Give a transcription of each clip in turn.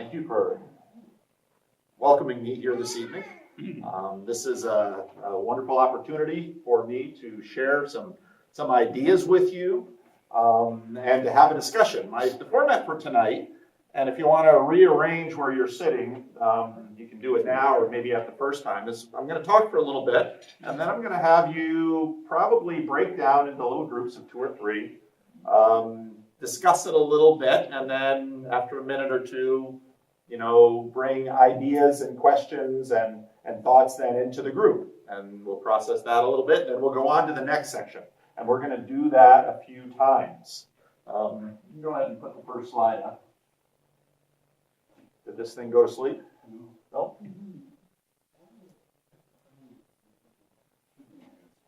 Thank you for welcoming me here this evening. This is a wonderful opportunity for me to share some ideas with you and to have a discussion. The format for tonight, and if you want to rearrange where you're sitting, you can do it now or maybe at the first time, is I'm going to talk for a little bit, and then I'm going to have you probably break down into little groups of 2 or 3, discuss it a little bit, and then after a minute or two, bring ideas and questions and thoughts then into the group. And we'll process that a little bit, and then we'll go on to the next section. And we're going to do that a few times. You can go ahead and put the first slide up. Did this thing go to sleep? No?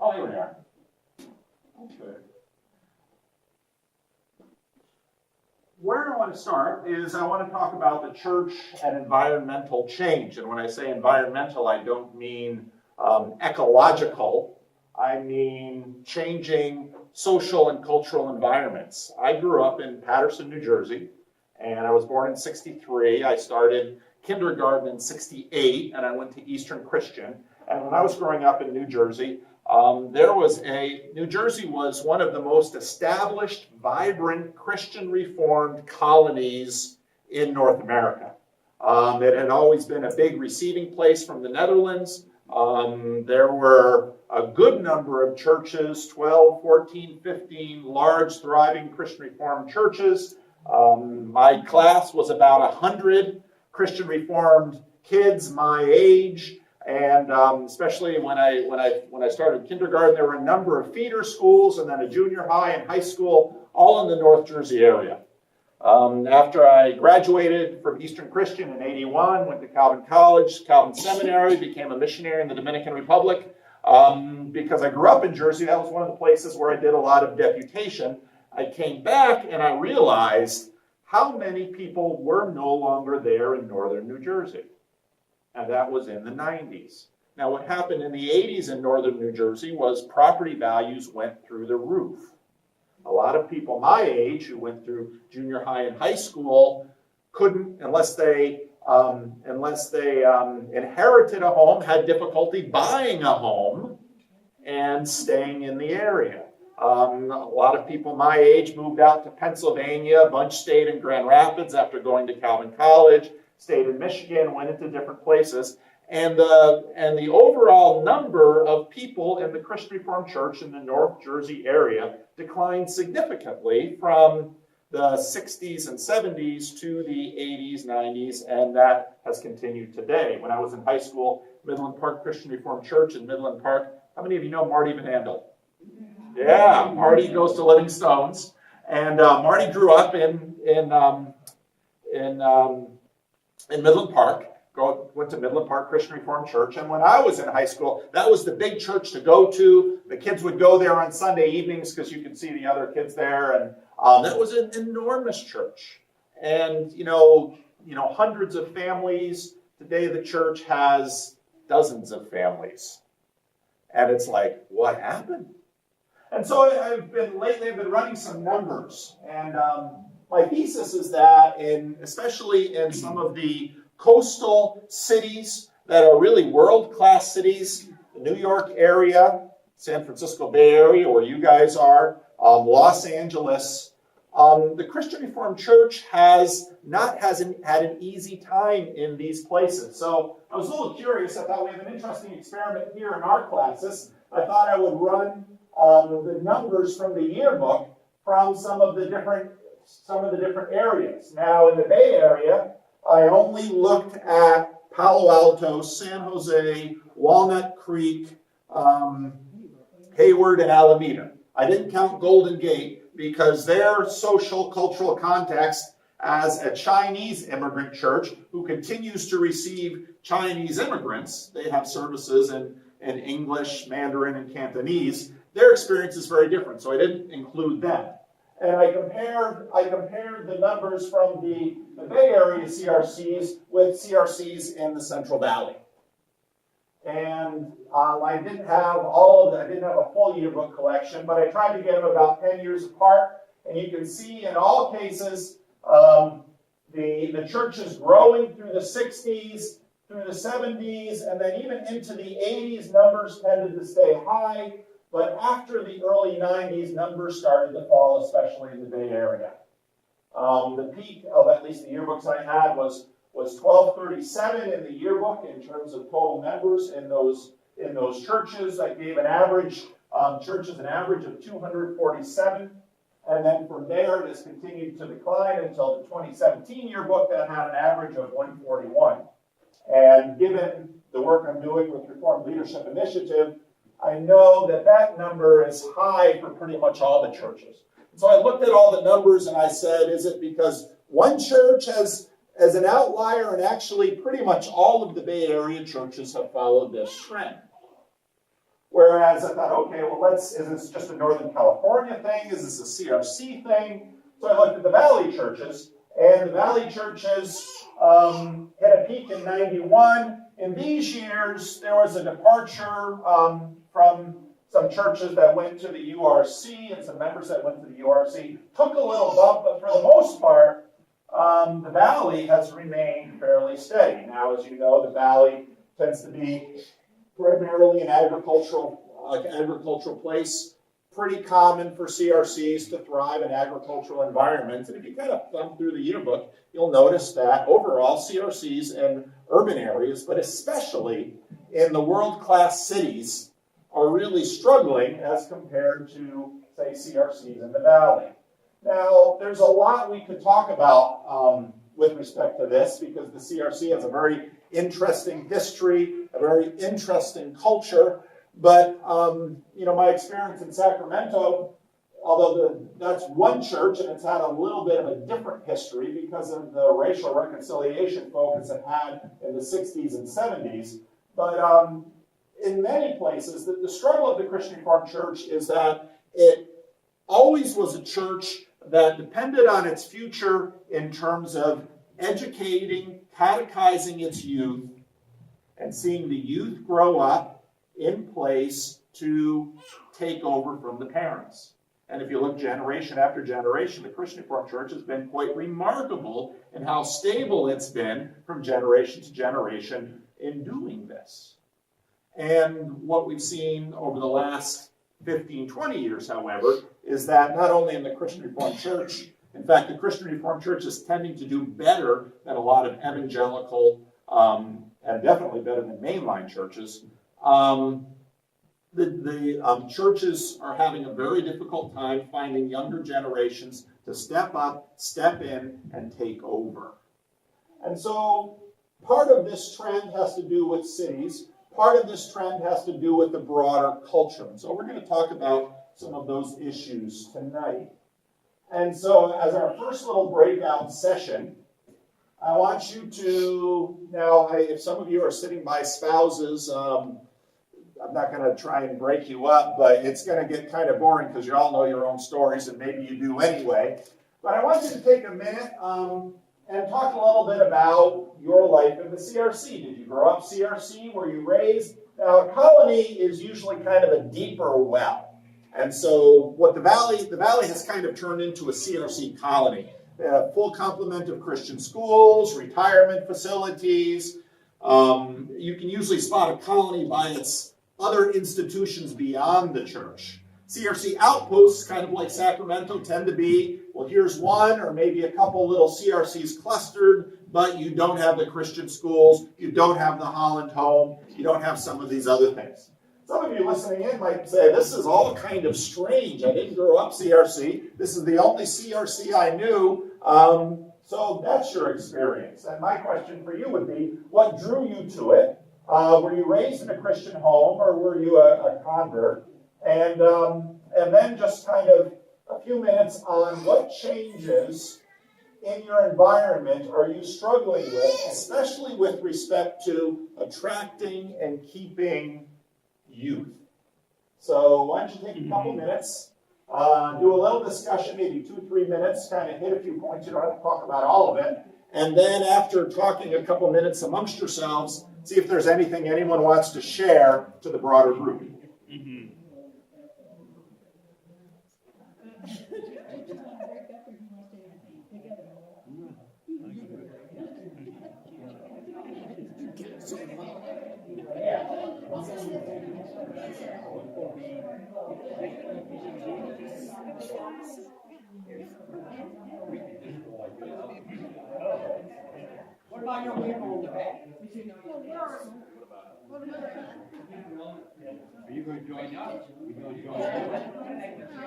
Oh, here we are. Okay. Where I want to start is I want to talk about the church and environmental change. And when I say environmental, I don't mean ecological. I mean changing social and cultural environments. I grew up in Paterson, New Jersey, and I was born in '63. I started kindergarten in '68, and I went to Eastern Christian. And when I was growing up in New Jersey, New Jersey was one of the most established, vibrant, Christian Reformed colonies in North America. It had always been a big receiving place from the Netherlands. There were a good number of churches, 12, 14, 15 large, thriving Christian Reformed churches. My class was about 100 Christian Reformed kids my age. And especially when I started kindergarten, there were a number of feeder schools and then a junior high and high school, all in the North Jersey area. After I graduated from Eastern Christian in '81, went to Calvin College, Calvin Seminary, became a missionary in the Dominican Republic. Because I grew up in Jersey, that was one of the places where I did a lot of deputation. I came back and I realized how many people were no longer there in northern New Jersey. And that was in the 90s. Now, what happened in the 80s in northern New Jersey was property values went through the roof. A lot of people my age who went through junior high and high school couldn't, unless they inherited a home, had difficulty buying a home and staying in the area. A lot of people my age moved out to Pennsylvania. A bunch stayed in Grand Rapids after going to Calvin College. Stayed in Michigan, went into different places, and the overall number of people in the Christian Reformed Church in the North Jersey area declined significantly from the 60s and 70s to the 80s, 90s, and that has continued today. When I was in high school, Midland Park Christian Reformed Church in Midland Park. How many of you know Marty Van Andel? Yeah, Marty goes to Living Stones, and Marty grew up in Midland Park, went to Midland Park Christian Reformed Church, and when I was in high school, that was the big church to go to. The kids would go there on Sunday evenings because you could see the other kids there, and that was an enormous church. And, hundreds of families. Today the church has dozens of families. And it's like, what happened? And so lately I've been running some numbers, and my thesis is that especially in some of the coastal cities that are really world-class cities, the New York area, San Francisco Bay Area, where you guys are, Los Angeles, the Christian Reformed Church hasn't had an easy time in these places. So I was a little curious. I thought we have an interesting experiment here in our classes. I thought I would run the numbers from the yearbook from some of the different areas. Now, in the Bay Area, I only looked at Palo Alto, San Jose, Walnut Creek, Hayward, and Alameda. I didn't count Golden Gate because their social cultural context as a Chinese immigrant church who continues to receive Chinese immigrants. They have services in English, Mandarin, and Cantonese. Their experience is very different, so I didn't include them. And I compared the numbers from the Bay Area CRCs with CRCs in the Central Valley. And I didn't have a full yearbook collection, but I tried to get them about 10 years apart. And you can see in all cases, The church is growing through the 60s, through the 70s, and then even into the 80s, numbers tended to stay high. But after the early 90s, numbers started to fall, especially in the Bay Area. The peak of at least the yearbooks I had was 1237 in the yearbook in terms of total members in those churches. I gave an average, churches an average of 247. And then from there, it has continued to decline until the 2017 yearbook that had an average of 141. And given the work I'm doing with Reformed Leadership Initiative, I know that that number is high for pretty much all the churches. So I looked at all the numbers and I said, is it because one church has as an outlier, and actually pretty much all of the Bay Area churches have followed this trend? Whereas I thought, okay, well, is this just a Northern California thing? Is this a CRC thing? So I looked at the Valley churches, and the Valley churches hit a peak in 91. In these years, there was a departure from some churches that went to the URC and some members that went to the URC. Took a little bump, but for the most part, the Valley has remained fairly steady. Now, as you know, the Valley tends to be primarily an agricultural place. Pretty common for CRCs to thrive in agricultural environments. And if you kind of thumb through the yearbook, you'll notice that overall CRCs in urban areas, but especially in the world-class cities, are really struggling as compared to, say, CRCs in the Valley. Now, there's a lot we could talk about with respect to this, because the CRC has a very interesting history, a very interesting culture. But, my experience in Sacramento, although that's one church and it's had a little bit of a different history because of the racial reconciliation focus it had in the 60s and 70s. But in many places, the struggle of the Christian Reformed Church is that it always was a church that depended on its future in terms of educating, catechizing its youth, and seeing the youth grow up in place to take over from the parents. And if you look generation after generation, the Christian Reformed Church has been quite remarkable in how stable it's been from generation to generation in doing this. And what we've seen over the last 15, 20 years, however, is that not only in the Christian Reformed Church, in fact, the Christian Reformed Church is tending to do better than a lot of evangelical, and definitely better than mainline churches. The churches are having a very difficult time finding younger generations to step up, step in, and take over. And so part of this trend has to do with cities. Part of this trend has to do with the broader culture. And so we're going to talk about some of those issues tonight. And so as our first little breakout session, I want you to, now, if some of you are sitting by spouses, I'm not going to try and break you up, but it's going to get kind of boring because you all know your own stories, and maybe you do anyway. But I want you to take a minute and talk a little bit about your life in the CRC. Did you grow up CRC? Were you raised? Now, a colony is usually kind of a deeper well. And so what the Valley has kind of turned into a CRC colony. They have a full complement of Christian schools, retirement facilities. You can usually spot a colony by its other institutions beyond the church. CRC outposts, kind of like Sacramento, tend to be, well, here's one or maybe a couple little CRCs clustered, but you don't have the Christian schools, you don't have the Holland Home, you don't have some of these other things. Some of you listening in might say, this is all kind of strange. I didn't grow up CRC. This is the only CRC I knew. So that's your experience. And my question for you would be, what drew you to it? Were you raised in a Christian home, or were you a convert? And then just kind of a few minutes on what changes in your environment are you struggling with, especially with respect to attracting and keeping youth. So why don't you take a couple minutes, do a little discussion, maybe 2-3 minutes, kind of hit a few points. You don't have to talk about all of it. And then after talking a couple minutes amongst yourselves, see if there's anything anyone wants to share to the broader group. Mm-hmm. What about your people in the back? Are you going to join us? Are you going to join us?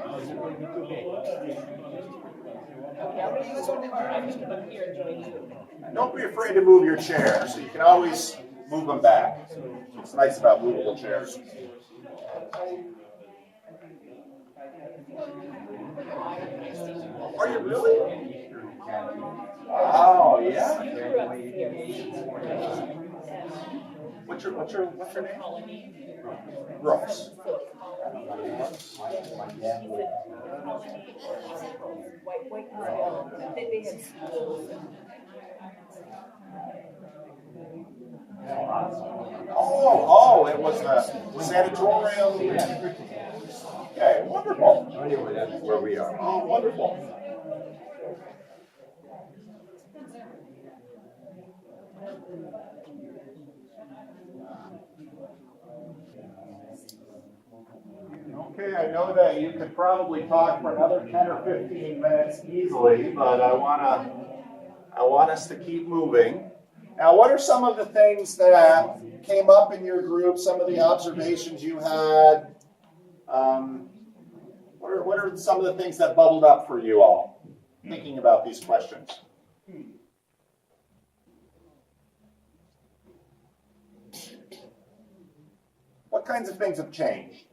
Oh, you're going to be too big. Okay, I'm going to use one card. I'm just going to come here and join you. Don't be afraid to move your chair, so you can always move them back. What's nice about movable chairs. Are you really? Oh, yeah. What's your name? Brooks. Oh, it was a sanatorium. Okay, wonderful. Anyway, that's where we are. Oh, wonderful. Okay, I know that you could probably talk for another 10 or 15 minutes easily, but I want us to keep moving. Now, what are some of the things that came up in your group, some of the observations you had? What are some of the things that bubbled up for you all, thinking about these questions? What kinds of things have changed?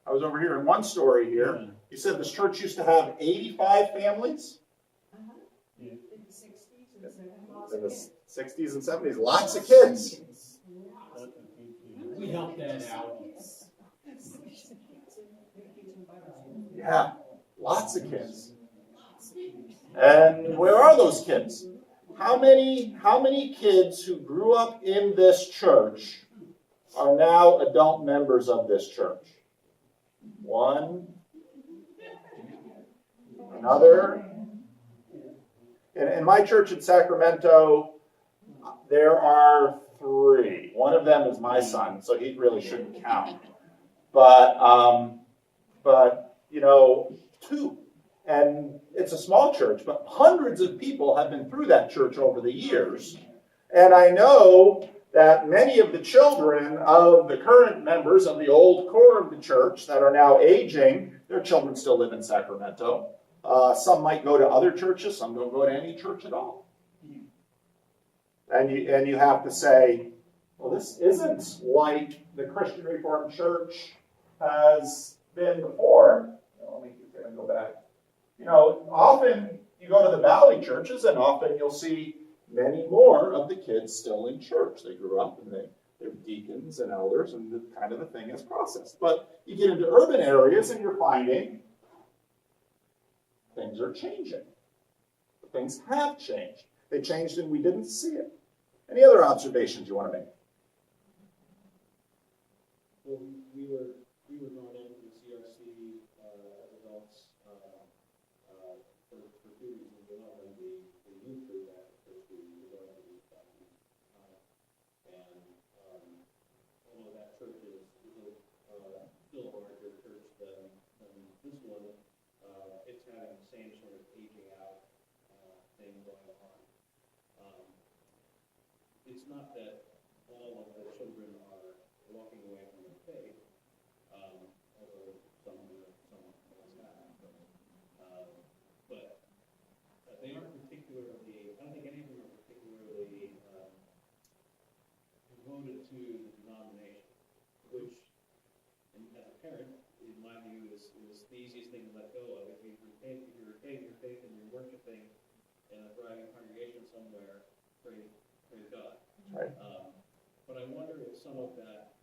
I was over here in one story here. You said this church used to have 85 families? In the 60s and 70s. In the 60s and 70s. Lots of kids. We helped that out. Yeah, lots of kids. And where are those kids? How many kids who grew up in this church are now adult members of this church? One. Another. In my church in Sacramento, there are 3. One of them is my son, so he really shouldn't count. But 2. And it's a small church, but hundreds of people have been through that church over the years. And I know that many of the children of the current members of the old core of the church that are now aging, their children still live in Sacramento. Some might go to other churches, some don't go to any church at all. And you have to say, well, this isn't like the Christian Reformed Church has been before. Let me go back. Often you go to the Valley churches, and often you'll see many more of the kids still in church. They grew up and they're deacons and elders, and the thing is processed. But you get into urban areas, and you're finding things are changing. Things have changed. They changed, and we didn't see it. Any other observations you want to make? Well, we were drawn into the CRC as adults for 2 reasons. One of them, the youth group that we were going to these families, and although that church is still a larger church than this one, it's having the same sort of aging out thing going on. It's not that all of the children are walking away from their faith, although some have. But they aren't particularly, I don't think any of them are particularly devoted to the denomination, which, as a parent, in my view, is the easiest thing to let go of. If you're retaining your faith and you're worshiping in a thriving congregation somewhere, praise God. Right. But I wonder if some of that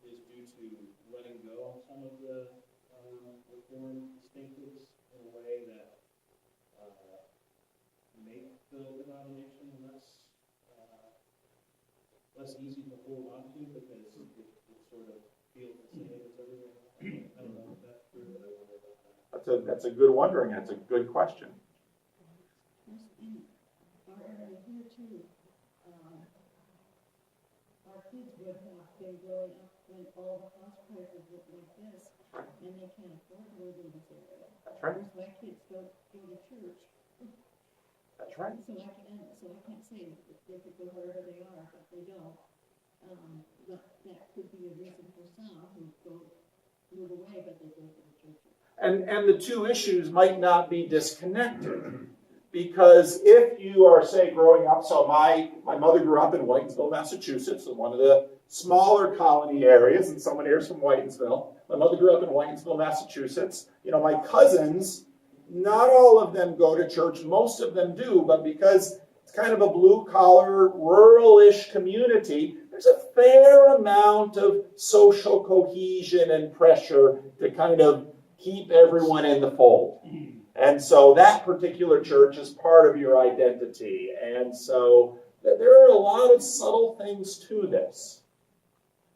is due to letting go of some of the Reformed distinctives in a way that make the denomination less easy to hold on to because it sort of feels the same as everything else. I don't know if that's true, but I wonder about that. That's a good wondering. That's a good question. Here too, our kids would have been growing up when all the house prices look like this, and they can't afford to live in this area. That's right. That's why kids don't go to church. That's right. So I can't say that they could go wherever they are, but they don't. But that could be a reason for some who move away, but they don't go to church. And the two issues might not be disconnected. Because if you are, say, growing up, so my mother grew up in Whitensville, Massachusetts, in one of the smaller colony areas, and someone here's from Whitensville. My mother grew up in Whitensville, Massachusetts. You know, my cousins, not all of them go to church, most of them do, but because it's kind of a blue-collar, rural-ish community, there's a fair amount of social cohesion and pressure to kind of keep everyone in the fold. And so that particular church is part of your identity. And so there are a lot of subtle things to this.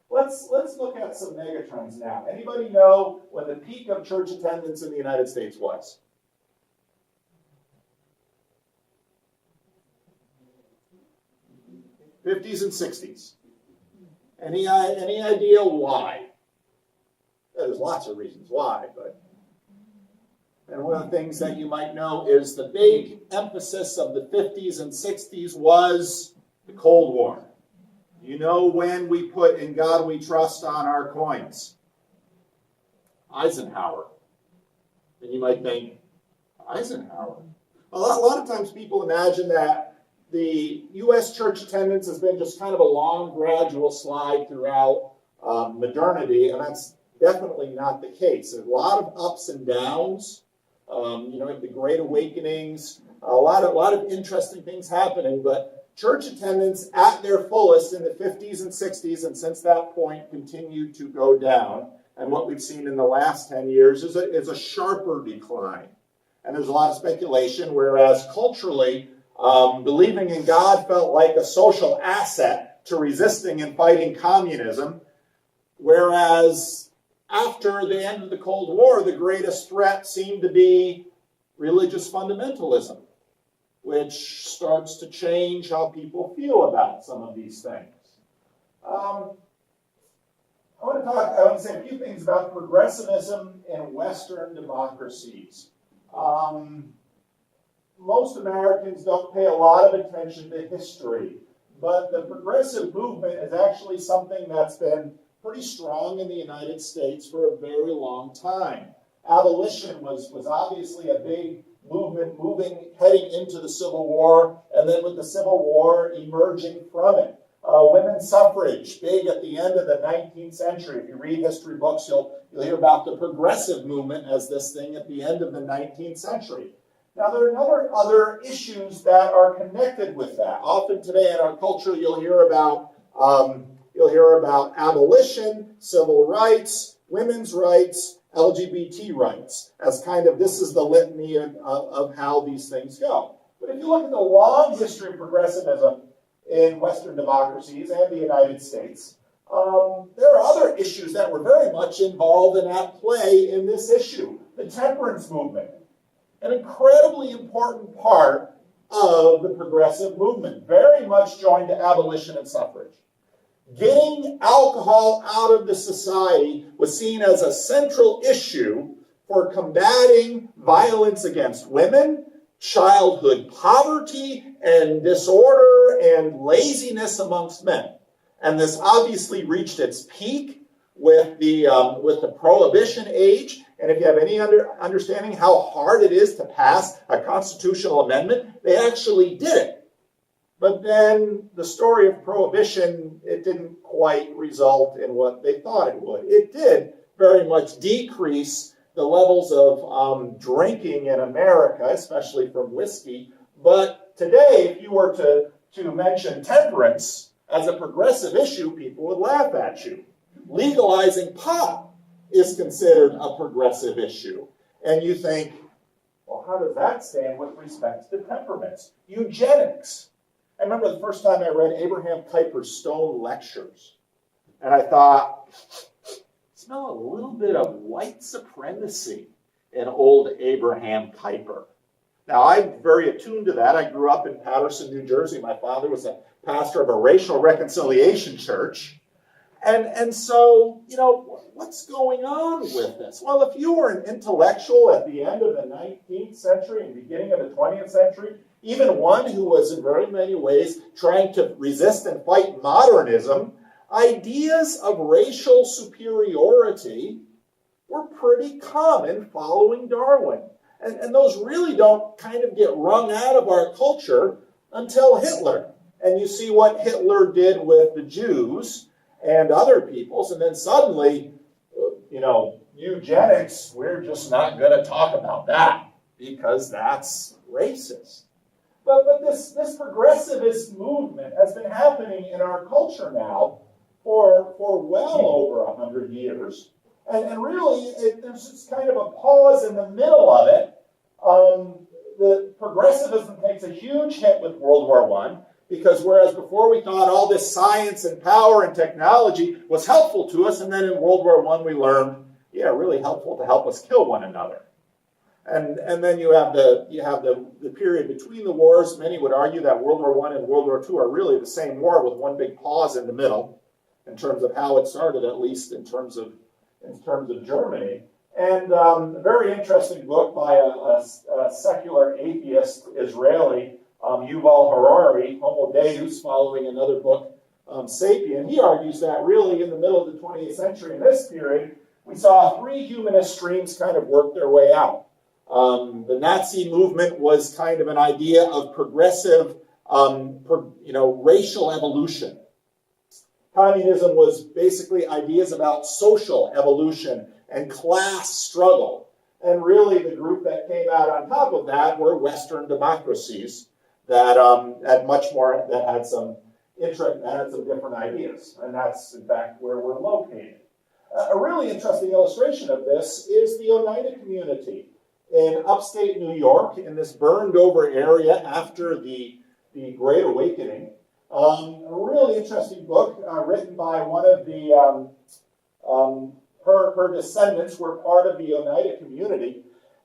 Let's look at some megatrends now. Anybody know when the peak of church attendance in the United States was? '50s and '60s. Any idea why? There's lots of reasons why, but... And one of the things that you might know is the big emphasis of the 50s and 60s was the Cold War. You know when we put "In God We Trust" on our coins? Eisenhower. And you might think, Eisenhower? A lot of times people imagine that the U.S. church attendance has been just kind of a long, gradual slide throughout modernity, and that's definitely not the case. There's a lot of ups and downs. You know, the Great Awakenings, a lot of interesting things happening, but church attendance at their fullest in the 50s and 60s, and since that point continued to go down. And what we've seen in the last 10 years is a sharper decline. And there's a lot of speculation, whereas culturally, believing in God felt like a social asset to resisting and fighting communism, whereas after the end of the Cold War, the greatest threat seemed to be religious fundamentalism, which starts to change how people feel about some of these things. I want to say a few things about progressivism in Western democracies. Most Americans don't pay a lot of attention to history, but the progressive movement is actually something that's been pretty strong in the United States for a very long time. Abolition was obviously a big movement heading into the Civil War, and then with the Civil War emerging from it. Women's suffrage, big at the end of the 19th century. If you read history books, you'll hear about the progressive movement as this thing at the end of the 19th century. Now, there are other issues that are connected with that. Often today in our culture, you'll hear about abolition, civil rights, women's rights, LGBT rights, as kind of this is the litany of how these things go. But if you look at the long history of progressivism in Western democracies and the United States, there are other issues that were very much involved and at play in this issue. The temperance movement, an incredibly important part of the progressive movement, very much joined to abolition and suffrage. Getting alcohol out of the society was seen as a central issue for combating violence against women, childhood poverty and disorder, and laziness amongst men. And this obviously reached its peak with the Prohibition age. And if you have any understanding how hard it is to pass a constitutional amendment, they actually did it. But then the story of Prohibition, it didn't quite result in what they thought it would. It did very much decrease the levels of drinking in America, especially from whiskey. But today, if you were to mention temperance as a progressive issue, people would laugh at you. Legalizing pot is considered a progressive issue. And you think, well, how does that stand with respect to temperaments? Eugenics. I remember the first time I read Abraham Kuyper's Stone Lectures. And I thought, smell a little bit of white supremacy in old Abraham Kuyper. Now, I'm very attuned to that. I grew up in Patterson, New Jersey. My father was a pastor of a racial reconciliation church. And so, what's going on with this? Well, if you were an intellectual at the end of the 19th century and beginning of the 20th century, even one who was in very many ways trying to resist and fight modernism, ideas of racial superiority were pretty common following Darwin. And those really don't kind of get wrung out of our culture until Hitler. And you see what Hitler did with the Jews and other peoples, and then suddenly, eugenics, we're just not going to talk about that because that's racist. But this progressivist movement has been happening in our culture now for well over 100 years. And really, there's just kind of a pause in the middle of it. The progressivism takes a huge hit with World War I, because whereas before we thought all this science and power and technology was helpful to us, and then in World War I we learned, really helpful to help us kill one another. And then you have the period between the wars. Many would argue that World War I and World War II are really the same war with one big pause in the middle, in terms of how it started, at least in terms of Germany. And a very interesting book by a secular atheist Israeli, Yuval Harari, Homo Deus, following another book, Sapien. He argues that really in the middle of the 20th century, in this period, we saw three humanist streams kind of work their way out. The Nazi movement was kind of an idea of progressive, racial evolution. Communism was basically ideas about social evolution and class struggle. And really the group that came out on top of that were Western democracies that had some different ideas. And that's, in fact, where we're located. A really interesting illustration of this is the Oneida community in upstate New York, in this burned-over area after the Great Awakening. A really interesting book written by one of the, her descendants were part of the Oneida community.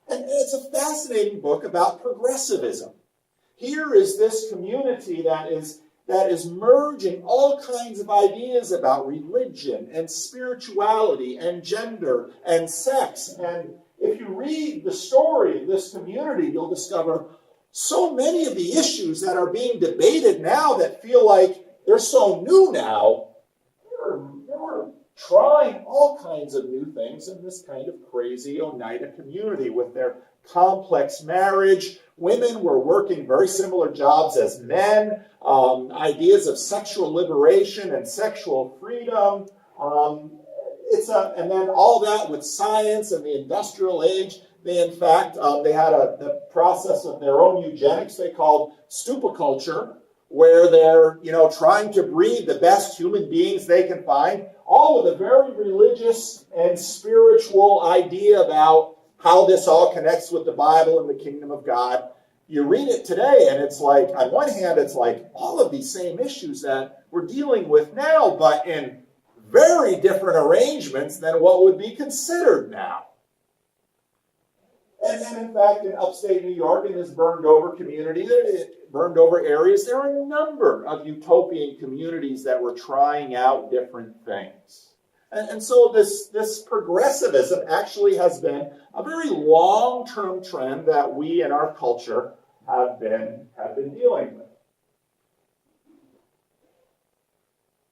And it's a fascinating book about progressivism. Here is this community that is merging all kinds of ideas about religion and spirituality and gender and sex. And if you read the story of this community, you'll discover so many of the issues that are being debated now that feel like they're so new now, they were trying all kinds of new things in this kind of crazy Oneida community with their complex marriage. Women were working very similar jobs as men, ideas of sexual liberation and sexual freedom. And then all that with science and the industrial age. They, in fact, they had the process of their own eugenics they called stupiculture, where they're, trying to breed the best human beings they can find, all with a very religious and spiritual idea about how this all connects with the Bible and the kingdom of God. You read it today, and it's like, on one hand, it's like all of these same issues that we're dealing with now, but in very different arrangements than what would be considered now. And in fact, in upstate New York, in this burned-over community, burned-over areas, there are a number of utopian communities that were trying out different things. And so this progressivism actually has been a very long-term trend that we in our culture have been dealing with.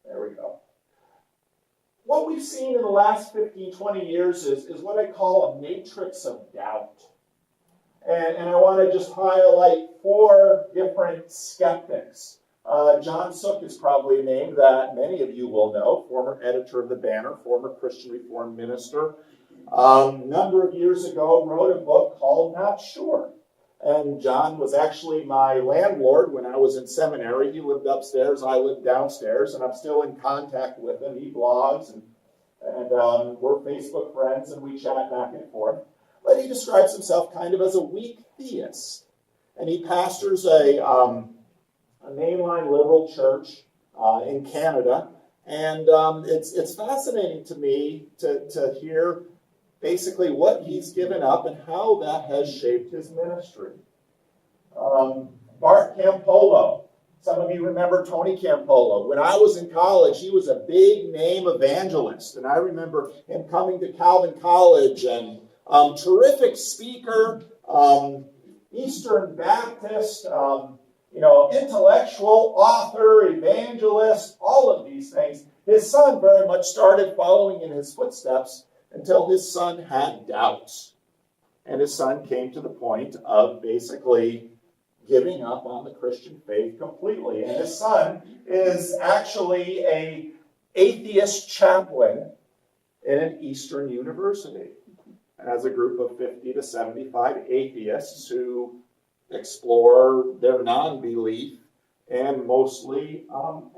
There we go. What we've seen in the last 15, 20 years is what I call a matrix of doubt. And I want to just highlight 4 different skeptics. John Sook is probably a name that many of you will know, former editor of the Banner, former Christian Reformed minister. A number of years ago, wrote a book called Not Sure. And John was actually my landlord when I was in seminary. He lived upstairs, I lived downstairs, and I'm still in contact with him. He blogs, and we're Facebook friends, and we chat back and forth. But he describes himself kind of as a weak theist. And he pastors a mainline liberal church in Canada. And it's fascinating to me to hear basically what he's given up and how that has shaped his ministry. Bart Campolo Some of you remember Tony Campolo. When I was in college, he was a big name evangelist. And I remember him coming to Calvin College, and terrific speaker, Eastern Baptist, intellectual, author, evangelist, all of these things. His son very much started following in his footsteps until his son had doubts. And his son came to the point of basically giving up on the Christian faith completely. And his son is actually an atheist chaplain in an Eastern university. And has a group of 50 to 75 atheists who explore their non-belief and mostly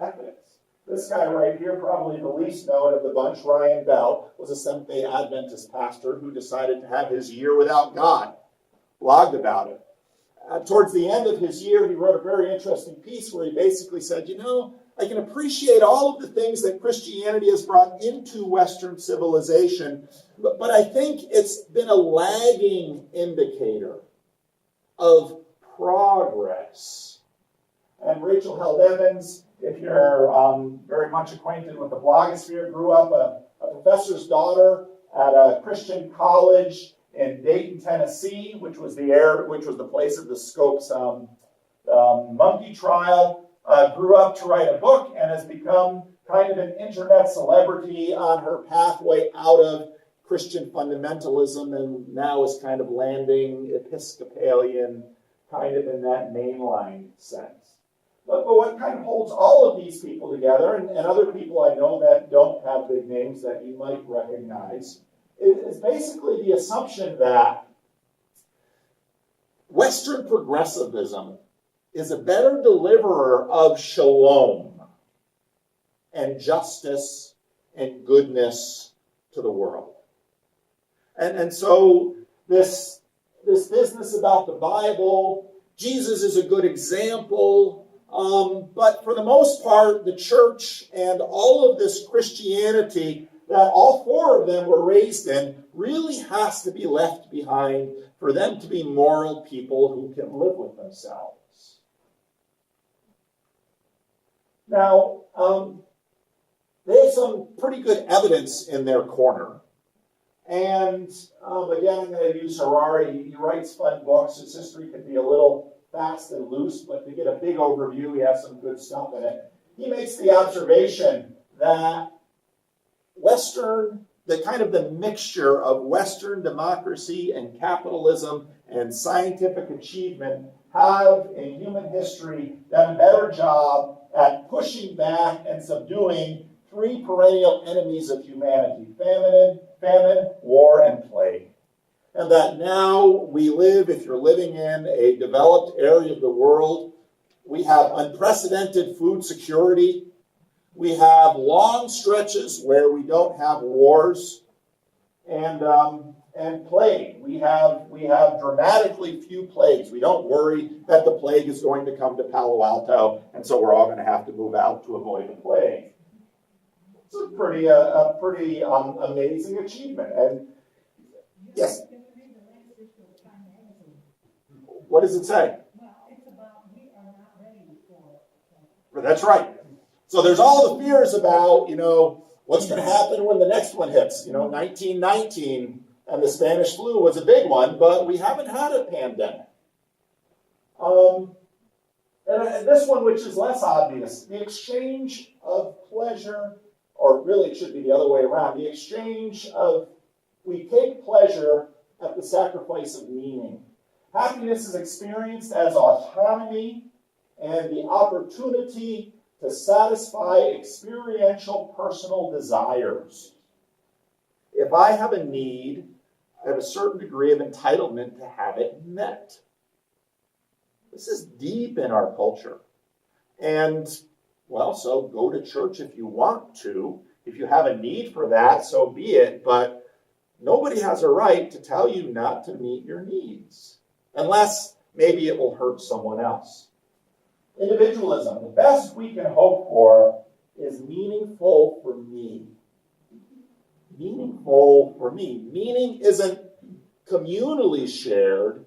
ethics. This guy right here, probably the least known of the bunch, Ryan Bell, was a Seventh-day Adventist pastor who decided to have his year without God. Blogged about it. Towards the end of his year, he wrote a very interesting piece where he basically said, I can appreciate all of the things that Christianity has brought into Western civilization, but I think it's been a lagging indicator of progress. And Rachel Held Evans, if you're very much acquainted with the blogosphere, grew up a professor's daughter at a Christian college in Dayton, Tennessee, which was the place of the Scopes monkey trial. Grew up to write a book and has become kind of an internet celebrity on her pathway out of Christian fundamentalism, and now is kind of landing Episcopalian, kind of in that mainline sense. But what kind of holds all of these people together, and other people I know that don't have big names that you might recognize, is basically the assumption that Western progressivism is a better deliverer of shalom and justice and goodness to the world. And so this business about the Bible, Jesus is a good example, but for the most part, the church and all of this Christianity that all four of them were raised in really has to be left behind for them to be moral people who can live with themselves. Now, they have some pretty good evidence in their corner. And again, I'm going to use Harari. He writes fun books. His history can be a little fast and loose, but to get a big overview, he has some good stuff in it. He makes the observation that the mixture of Western democracy and capitalism and scientific achievement have in human history done a better job at pushing back and subduing three perennial enemies of humanity: famine, war, and plague. And that now we live, if you're living in a developed area of the world, we have unprecedented food security. We have long stretches where we don't have wars, and plague. We have dramatically few plagues. We don't worry that the plague is going to come to Palo Alto, and so we're all going to have to move out to avoid the plague. It's a pretty amazing achievement. And yes, what does it say? Well, it's about we are not ready for. That's right. So there's all the fears about, what's going to happen when the next one hits. 1919 and the Spanish flu was a big one, but we haven't had a pandemic. And this one, which is less obvious, the exchange of pleasure, or really it should be the other way around, the exchange of, we take pleasure at the sacrifice of meaning. Happiness is experienced as autonomy and the opportunity to satisfy experiential personal desires. If I have a need, I have a certain degree of entitlement to have it met. This is deep in our culture. And, so go to church if you want to. If you have a need for that, so be it. But nobody has a right to tell you not to meet your needs, unless maybe it will hurt someone else. Individualism. The best we can hope for is meaningful for me. Meaningful for me. Meaning isn't communally shared,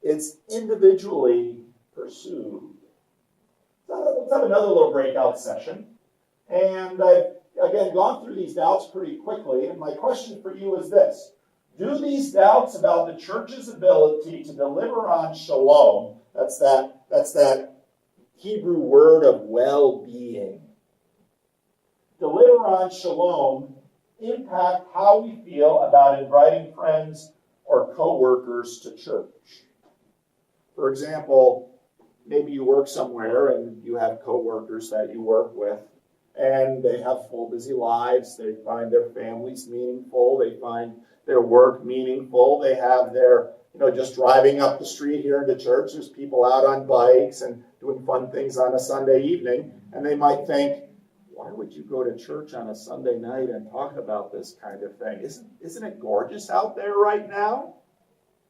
it's individually pursued. Is that have another little breakout session. And I've, again, gone through these doubts pretty quickly. And my question for you is this. Do these doubts about the church's ability to deliver on shalom, that's that Hebrew word of well-being, deliver on shalom, impact how we feel about inviting friends or co-workers to church? For example, maybe you work somewhere and you have co-workers that you work with, and they have full, busy lives. They find their families meaningful. They find their work meaningful. They have their, just driving up the street here into church, there's people out on bikes and doing fun things on a Sunday evening. And they might think, why would you go to church on a Sunday night and talk about this kind of thing? Isn't it gorgeous out there right now?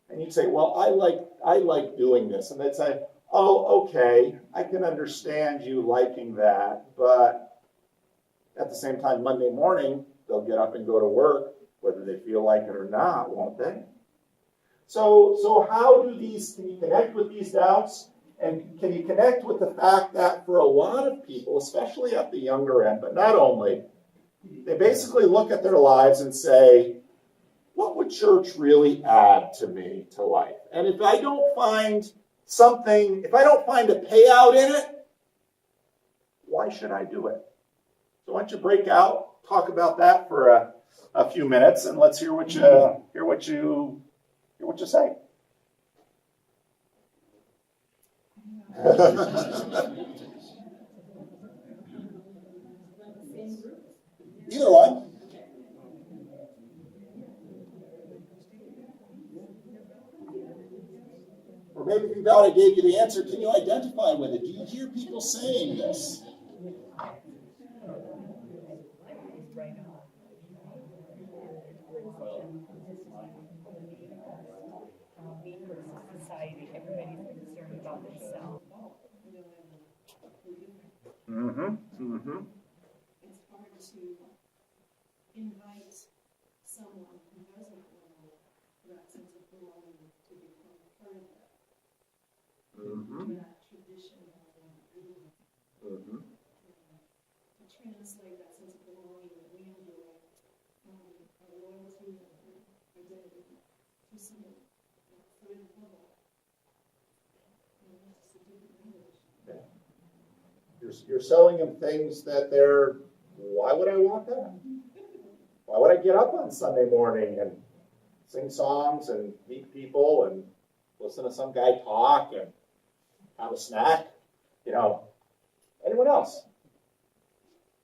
And you'd say, well, I like doing this. And they'd say, oh, okay, I can understand you liking that, but at the same time, Monday morning, they'll get up and go to work, whether they feel like it or not, won't they? So how can you connect with these doubts? And can you connect with the fact that for a lot of people, especially at the younger end, but not only, they basically look at their lives and say, what would church really add to me, to life? And if I don't find a payout in it, why should I do it? So why don't you break out, talk about that for a few minutes, and let's hear what you say. Either one. Or maybe if you thought I gave you the answer, can you identify with it? Do you hear people saying this? Society, everybody's concerned about themselves. It's hard to invite someone who doesn't know that sense of belonging to become part of that tradition of to translate that sense of belonging that we enjoy our loyalty and our identity to someone outside the bubble. That's a different language. You're selling them things that why would I want that? Why would I get up on Sunday morning and sing songs and meet people and listen to some guy talk and have a snack? Anyone else?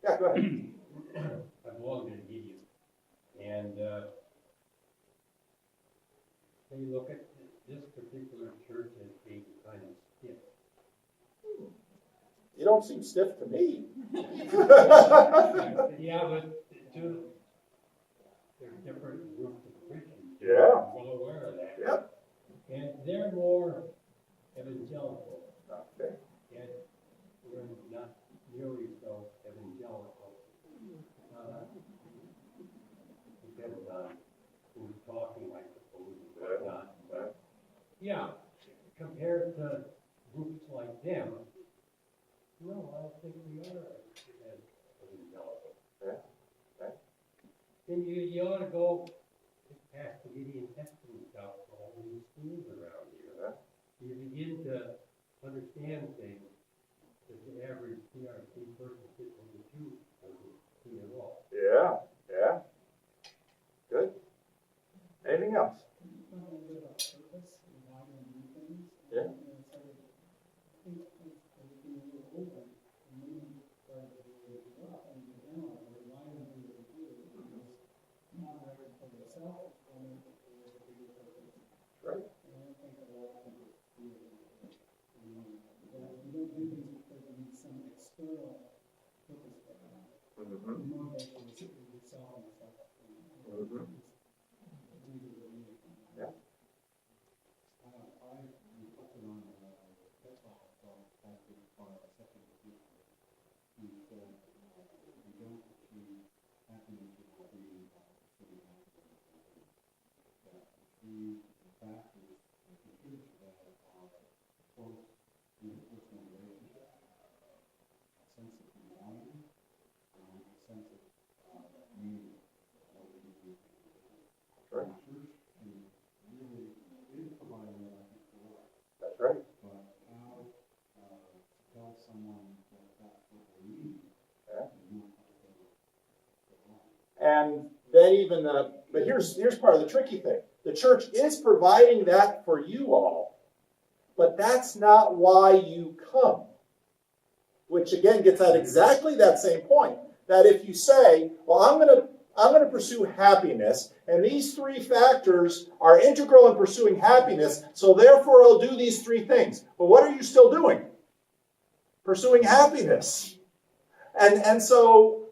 Yeah, go ahead. I belong to the idiot. And when you look at this particular church as being kind of stiff. You don't seem stiff to me. Yeah, but there's different groups of Christians. Yeah. I'm well aware of that. Yep. And they're more evangelical. Okay. And we're not nearly so evangelical. Depends on who's talking, I suppose, and whatnot. But yeah, compared to groups like them, no, I don't think we are as evangelical. Yeah. Then you ought to go past the Gideon Testament stuff for all these schools around here. You begin to understand things that the average CRC person sitting in the pew doesn't see at all. Yeah. Good. Anything else? Yeah. Right. Yeah. right. Really is providing that before. That's right. But how tell someone that that's what they need? Yeah. And not what they want. And then even but here's part of the tricky thing. The church is providing that for you all, but that's not why you come. Which again gets at exactly that same point. That if you say, well, I'm going to pursue happiness, and these three factors are integral in pursuing happiness, so therefore I'll do these three things. But what are you still doing? Pursuing happiness. And so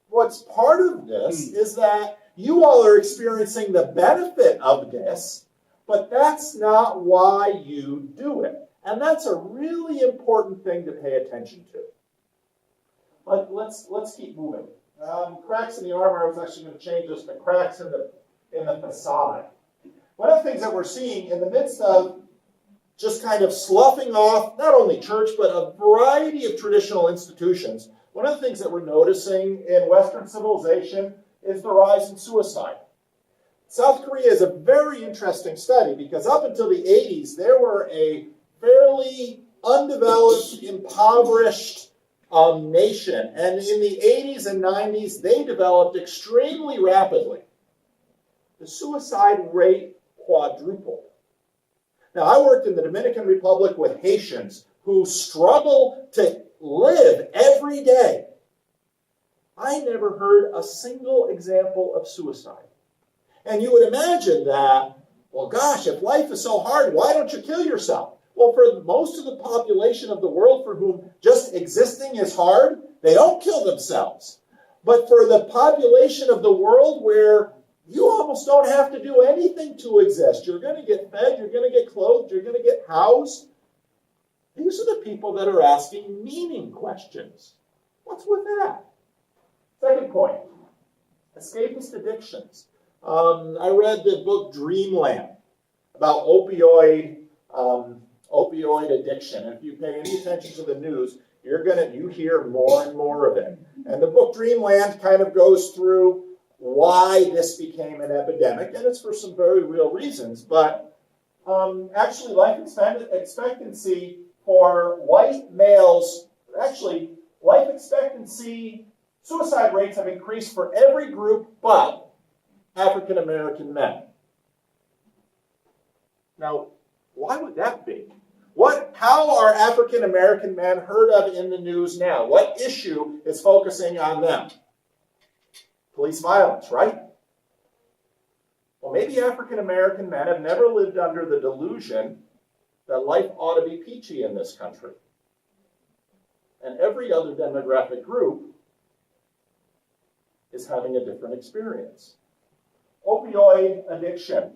what's part of this is that you all are experiencing the benefit of this, but that's not why you do it. And that's a really important thing to pay attention to. But let's keep moving. Cracks in the armor, I was actually going to change this to cracks in the facade. One of the things that we're seeing in the midst of just kind of sloughing off not only church, but a variety of traditional institutions, one of the things that we're noticing in Western civilization is the rise in suicide. South Korea is a very interesting study because up until the 80s, there were a fairly undeveloped, impoverished nation. And in the 80s and 90s, they developed extremely rapidly. The suicide rate quadrupled. Now, I worked in the Dominican Republic with Haitians who struggle to live every day. I never heard a single example of suicide. And you would imagine that, well, gosh, if life is so hard, why don't you kill yourself? Well, for most of the population of the world for whom just existing is hard, they don't kill themselves. But for the population of the world where you almost don't have to do anything to exist, you're going to get fed, you're going to get clothed, you're going to get housed, these are the people that are asking meaning questions. What's with that? Second point, escapist addictions. I read the book Dreamland about opioid addiction. And if you pay any attention to the news, you hear more and more of it. And the book Dreamland kind of goes through why this became an epidemic, and it's for some very real reasons. But actually, life expectancy for white males, life expectancy, suicide rates have increased for every group but African American men. Now, why would that be? How are African American men heard of in the news now? What issue is focusing on them? Police violence, right? Well, maybe African American men have never lived under the delusion that life ought to be peachy in this country. And every other demographic group is having a different experience. Opioid addiction.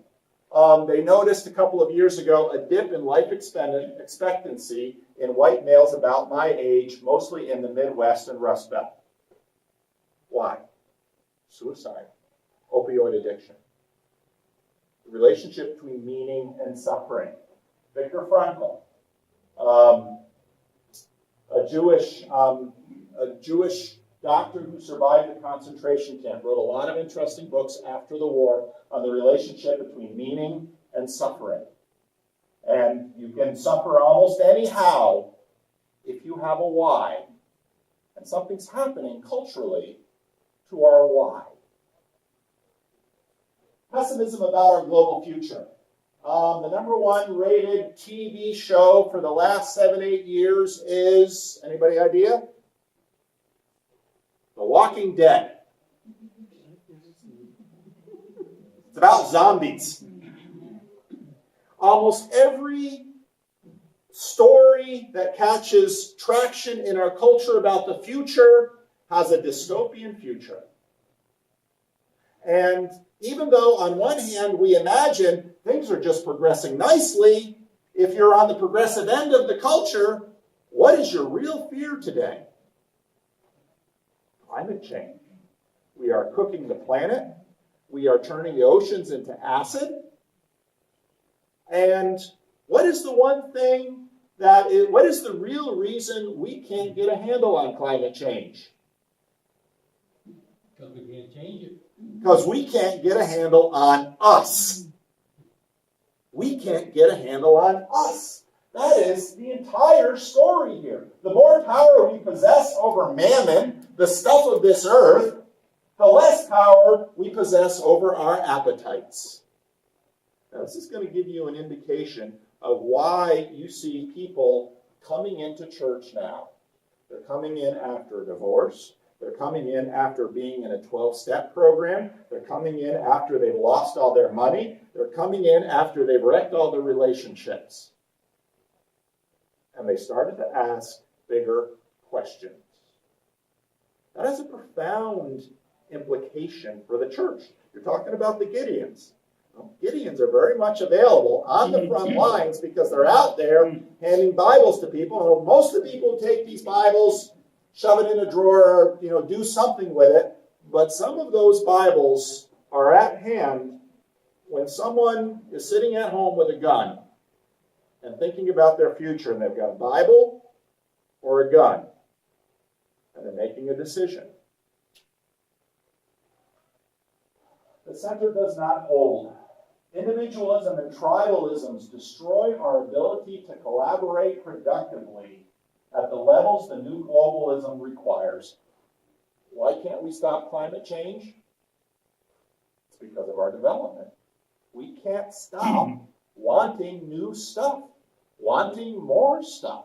They noticed a couple of years ago a dip in life expectancy in white males about my age, mostly in the Midwest and Rust Belt. Why? Suicide. Opioid addiction. The relationship between meaning and suffering. Viktor Frankl, a Jewish doctor who survived the concentration camp, wrote a lot of interesting books after the war on the relationship between meaning and suffering. And you can suffer almost anyhow if you have a why. And something's happening culturally to our why. Pessimism about our global future. The number one rated TV show for the last 7-8 years is, anybody idea? The Walking Dead. It's about zombies. Almost every story that catches traction in our culture about the future has a dystopian future. And even though on one hand we imagine things are just progressing nicely, if you're on the progressive end of the culture, what is your real fear today? Climate change. We are cooking the planet. We are turning the oceans into acid. And what is the one thing what is the real reason we can't get a handle on climate change? Because we can't change it. Because we can't get a handle on us. We can't get a handle on us. That is the entire story here. The more power we possess over mammon, the stuff of this earth, the less power we possess over our appetites. Now, this is going to give you an indication of why you see people coming into church now. They're coming in after a divorce. They're coming in after being in a 12-step program. They're coming in after they've lost all their money. They're coming in after they've wrecked all their relationships. And they started to ask bigger questions. That has a profound implication for the church. You're talking about the Gideons. Well, Gideons are very much available on the front lines because they're out there handing Bibles to people. And most of the people take these Bibles, shove it in a drawer, do something with it. But some of those Bibles are at hand when someone is sitting at home with a gun and thinking about their future, and they've got a Bible or a gun, and they're making a decision. The center does not hold. Individualism and tribalisms destroy our ability to collaborate productively at the levels the new globalism requires. Why can't we stop climate change? It's because of our development. We can't stop wanting new stuff, wanting more stuff.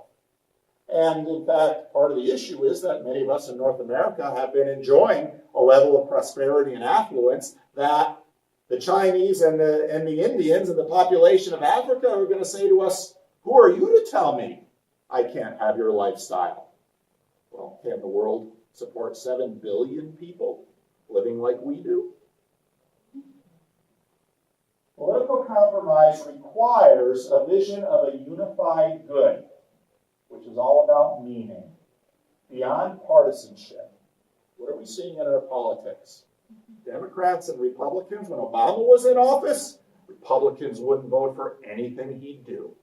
And in fact, part of the issue is that many of us in North America have been enjoying a level of prosperity and affluence that the Chinese and the Indians and the population of Africa are going to say to us, who are you to tell me I can't have your lifestyle? Well, can the world support 7 billion people living like we do? Political compromise requires a vision of a unified good, which is all about meaning, beyond partisanship. What are we seeing in our politics? Democrats and Republicans, when Obama was in office, Republicans wouldn't vote for anything he'd do.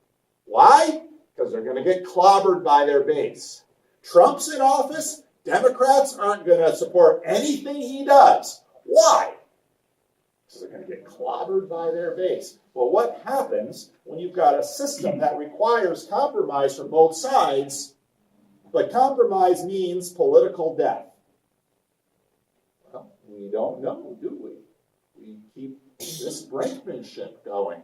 Why? Because they're going to get clobbered by their base. Trump's in office, Democrats aren't going to support anything he does. Why? Because they're going to get clobbered by their base. Well, what happens when you've got a system that requires compromise from both sides, but compromise means political death? Well, we don't know, do we? We keep this brinkmanship going.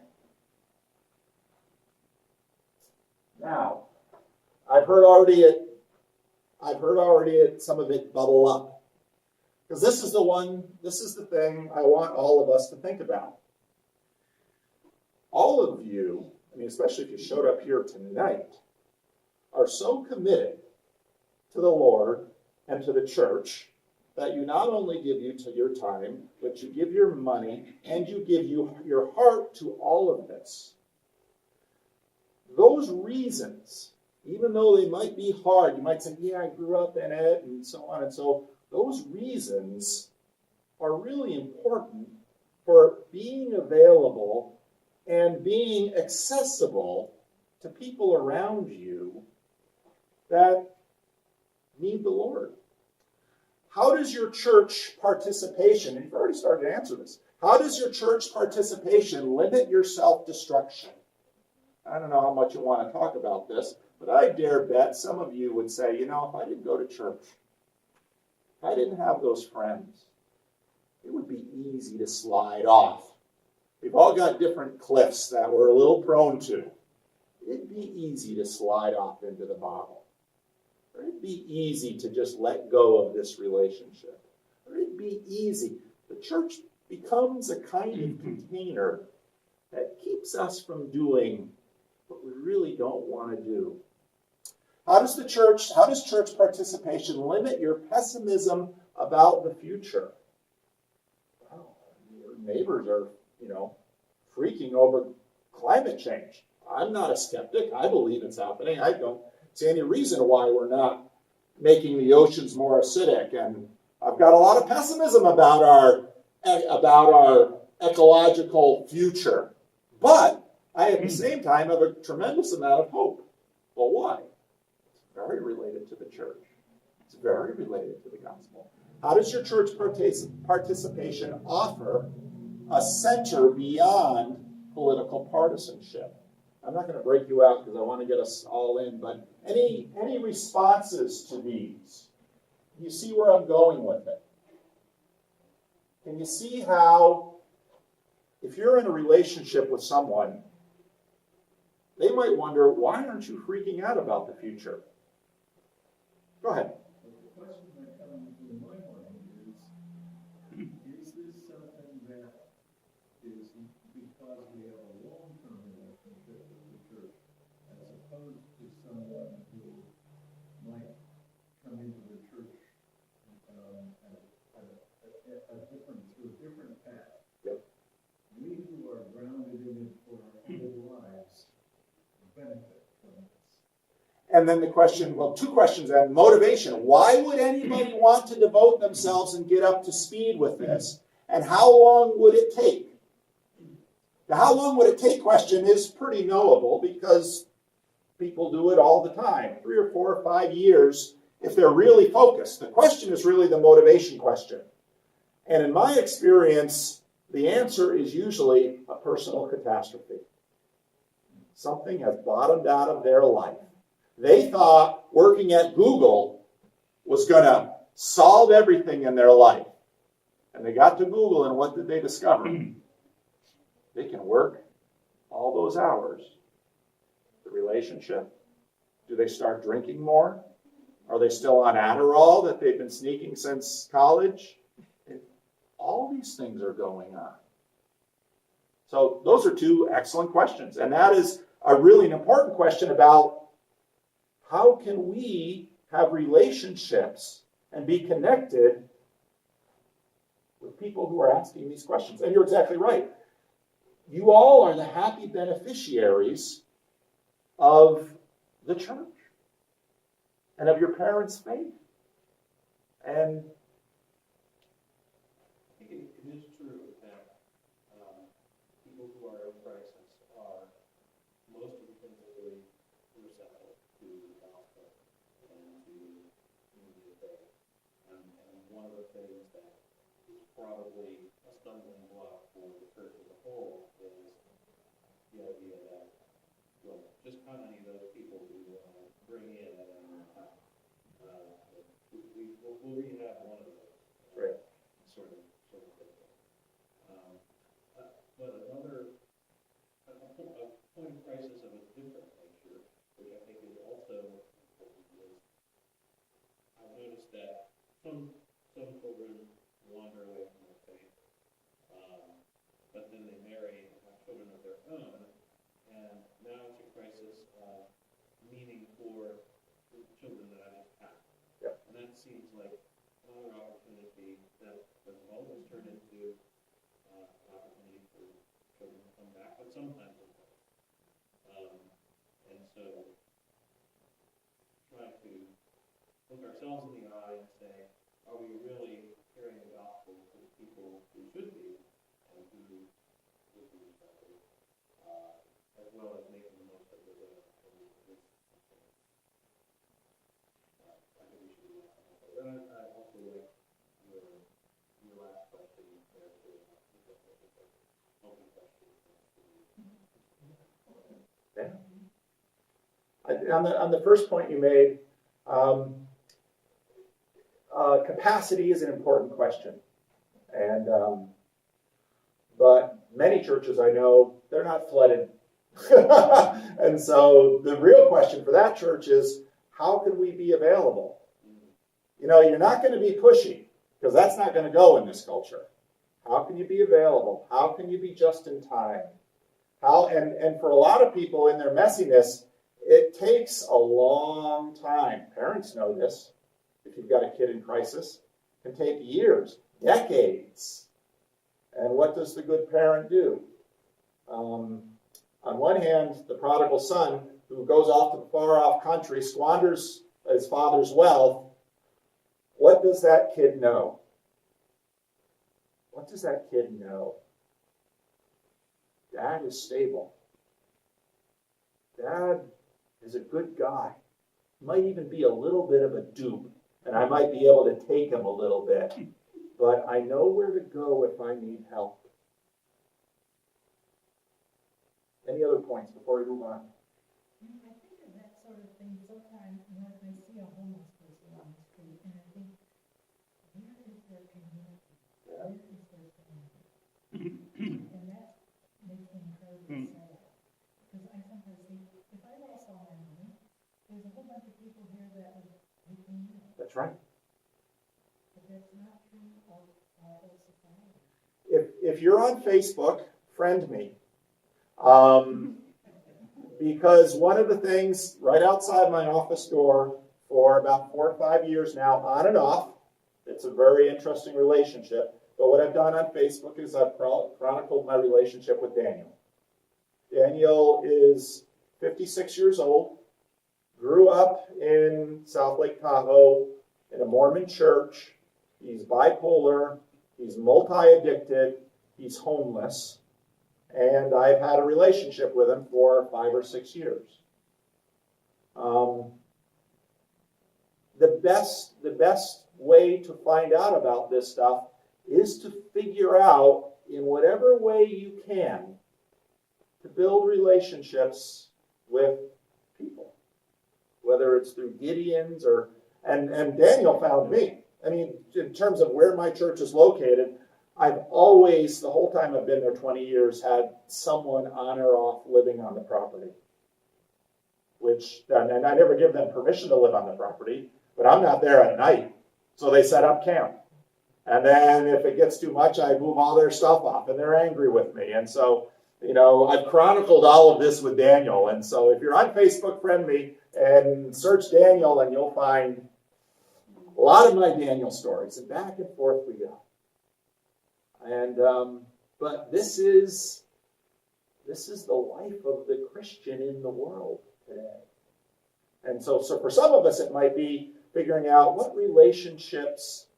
Now, I've heard already some of it bubble up. Because this is the thing I want all of us to think about. All of you, especially if you showed up here tonight, are so committed to the Lord and to the church that you not only give your time, but you give your money and you give your heart to all of this. Those reasons, even though they might be hard, you might say, yeah, I grew up in it, and so on and so. Those reasons are really important for being available and being accessible to people around you that need the Lord. How does your church participation, and you've already started to answer this, how does your church participation limit your self-destruction? I don't know how much you want to talk about this, but I dare bet some of you would say, if I didn't go to church, if I didn't have those friends, it would be easy to slide off. We've all got different cliffs that we're a little prone to. It'd be easy to slide off into the bottle. Or it'd be easy to just let go of this relationship. Or it'd be easy. The church becomes a kind of container that keeps us from doing what we really don't want to do. How does church participation limit your pessimism about the future? Well, your neighbors are, freaking over climate change. I'm not a skeptic. I believe it's happening. I don't see any reason why we're not making the oceans more acidic. And I've got a lot of pessimism about our ecological future. But I, at the same time, have a tremendous amount of hope. Well, why? It's very related to the church. It's very related to the gospel. How does your church participation offer a center beyond political partisanship? I'm not going to break you out because I want to get us all in, but any responses to these? You see where I'm going with it? Can you see how, if you're in a relationship with someone, they might wonder, why aren't you freaking out about the future? Go ahead. The question that comes in my mind is this something that is because we have a long-term relationship with the church, as opposed to someone who might come into the church through a different path? Yep. We who are grounded in it for our whole lives benefit from this. And then the question, well, two questions then. Motivation. Why would anybody want to devote themselves and get up to speed with this? And how long would it take? The how long would it take question is pretty knowable because people do it all the time. 3 or 4 or 5 years if they're really focused. The question is really the motivation question. And in my experience, the answer is usually a personal catastrophe. Something has bottomed out of their life. They thought working at Google was going to solve everything in their life. And they got to Google, and what did they discover? They can work all those hours. The relationship? Do they start drinking more? Are they still on Adderall that they've been sneaking since college? All these things are going on. So those are two excellent questions. And that is a really important question about how can we have relationships and be connected with people who are asking these questions. And you're exactly right. You all are the happy beneficiaries of the church and of your parents' faith. And I think it is true that people who are in crisis are most intrinsically receptive to the gospel and to community of faith. And one of the things that is probably a stumbling block for the church as a whole is the idea that, well, just how many of those people do we want to bring in at any time? We'll rehab one of those. Right. Sort of thing. But another point of crisis of a different nature, which I think is also important, is I've noticed that some children wander away from their faith, but then they marry and have children of their own, and now it's a crisis of meaning for the children that I just had. Yep. And that seems like another opportunity that doesn't always turn into an opportunity for children to come back, but sometimes it does. And so trying to look ourselves in the eye and say, are we really carrying the gospel to the people who should be and who would be receptive, as well as making the most of the I think we should do that. And I also like your last question there, open question. Yeah. On the first point you made, capacity is an important question. And but many churches I know, they're not flooded. And so the real question for that church is, how can we be available? You know, you're not going to be pushy, because that's not going to go in this culture. How can you be available? How can you be just in time? And for a lot of people in their messiness, it takes a long time. Parents know this. If you've got a kid in crisis, it can take years, decades. And what does the good parent do? On one hand, the prodigal son, who goes off to the far-off country, squanders his father's wealth. What does that kid know? What does that kid know? Dad is stable. Dad is a good guy. Might even be a little bit of a dupe, And I might be able to take him a little bit, but I know where to go if I need help. Any other points before we move on? I think of that sort of thing sometimes when I see a homeless person on the street, and I think, where is their community? Where is their family? And that makes me incredibly sad. Because I sometimes think, if I lost all my money, there's a whole bunch of people here that would take me in. That's right. But that's not true of our whole society. If you're on Facebook, friend me. Because one of the things right outside my office door for about 4 or 5 years now, on and off, it's a very interesting relationship. But what I've done on Facebook is I've chronicled my relationship with Daniel. Daniel is 56 years old, grew up in South Lake Tahoe in a Mormon church. He's bipolar, he's multi-addicted, he's homeless. And I've had a relationship with him for 5 or 6 years. The best way to find out about this stuff is to figure out, in whatever way you can, to build relationships with people. Whether it's through Gideon's or, and Daniel found me. I mean, in terms of where my church is located, I've always, the whole time I've been there 20 years, had someone on or off living on the property. And I never give them permission to live on the property, but I'm not there at night. So they set up camp. And then if it gets too much, I move all their stuff off, and they're angry with me. And so, I've chronicled all of this with Daniel. And so if you're on Facebook, friend me, and search Daniel, and you'll find a lot of my Daniel stories. And back and forth we go. And but this is the life of the Christian in the world today. And so for some of us, it might be figuring out what relationships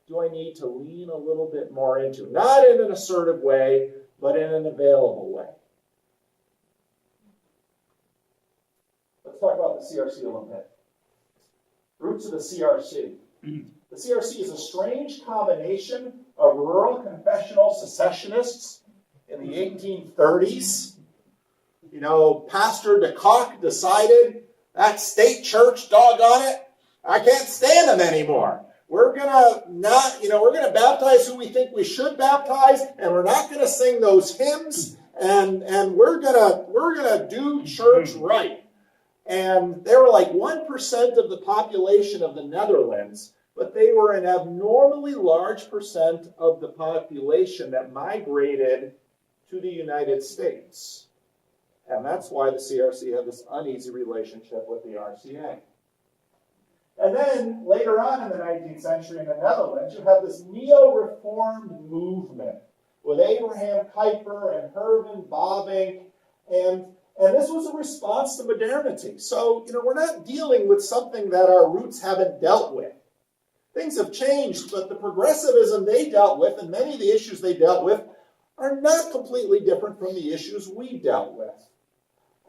do I need to lean a little bit more into, not in an assertive way, but in an available way. Let's talk about the CRC a little bit. Roots of the CRC. The CRC is a strange combination of rural confessional secessionists in the 1830s. Pastor DeCock decided, that state church, doggone it, I can't stand them anymore. We're gonna baptize who we think we should baptize, and we're not gonna sing those hymns, and we're gonna do church right. And they were like 1% of the population of the Netherlands, but they were an abnormally large percent of the population that migrated to the United States. And that's why the CRC had this uneasy relationship with the RCA. And then later on in the 19th century in the Netherlands, you have this neo-reformed movement with Abraham Kuyper and Herman Bavinck, and this was a response to modernity. So, we're not dealing with something that our roots haven't dealt with. Things have changed, but the progressivism they dealt with, and many of the issues they dealt with, are not completely different from the issues we dealt with.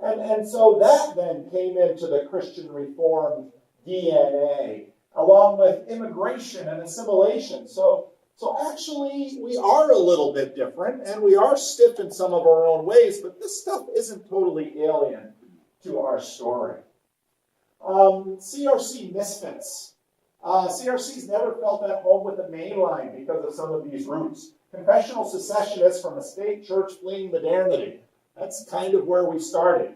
And so that then came into the Christian Reformed DNA, along with immigration and assimilation. So actually, we are a little bit different, and we are stiff in some of our own ways, but this stuff isn't totally alien to our story. CRC misfits. CRCs never felt at home with the mainline because of some of these roots. Confessional secessionists from a state church fleeing modernity. That's kind of where we started.